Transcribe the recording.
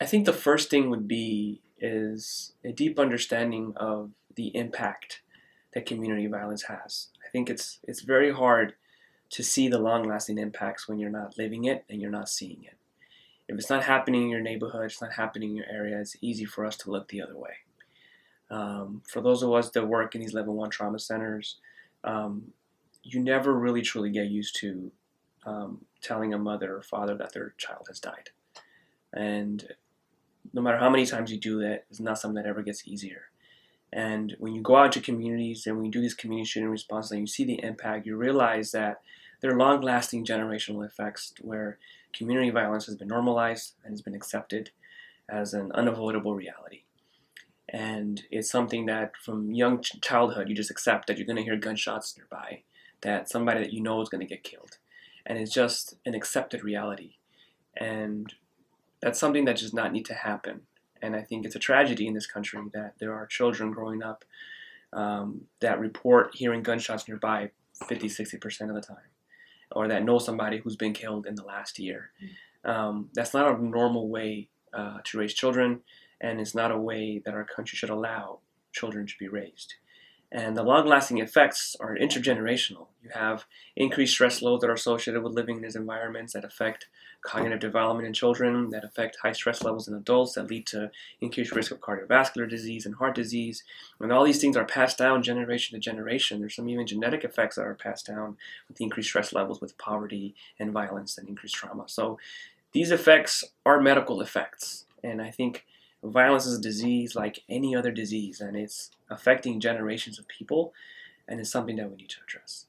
I think the first thing would be is a deep understanding of the impact that community violence has. I think it's very hard to see the long-lasting impacts when you're not living it and you're not seeing it. If it's not happening in your neighborhood, it's not happening in your area, it's easy for us to look the other way. For those of us that work in these level one trauma centers, um, you never really truly get used to telling a mother or father that their child has died. And no matter how many times you do that, it's not something that ever gets easier. And when you go out to communities and when you do these community shooting responses and you see the impact, you realize that there are long lasting generational effects where community violence has been normalized and has been accepted as an unavoidable reality. And it's something that from young childhood you just accept that you're going to hear gunshots nearby, that somebody that you know is going to get killed. And it's just an accepted reality. And that's something that does not need to happen. And I think it's a tragedy in this country that there are children growing up that report hearing gunshots nearby 50, 60% of the time, or that know somebody who's been killed in the last year. That's not a normal way to raise children, and it's not a way that our country should allow children to be raised. And the long lasting effects are intergenerational. You have increased stress loads that are associated with living in these environments that affect cognitive development in children, that affect high stress levels in adults, that lead to increased risk of cardiovascular disease and heart disease. And all these things are passed down generation to generation. There's some even genetic effects that are passed down with increased stress levels, with poverty and violence and increased trauma. So these effects are medical effects. And I think violence is a disease like any other disease, and it's affecting generations of people, and it's something that we need to address.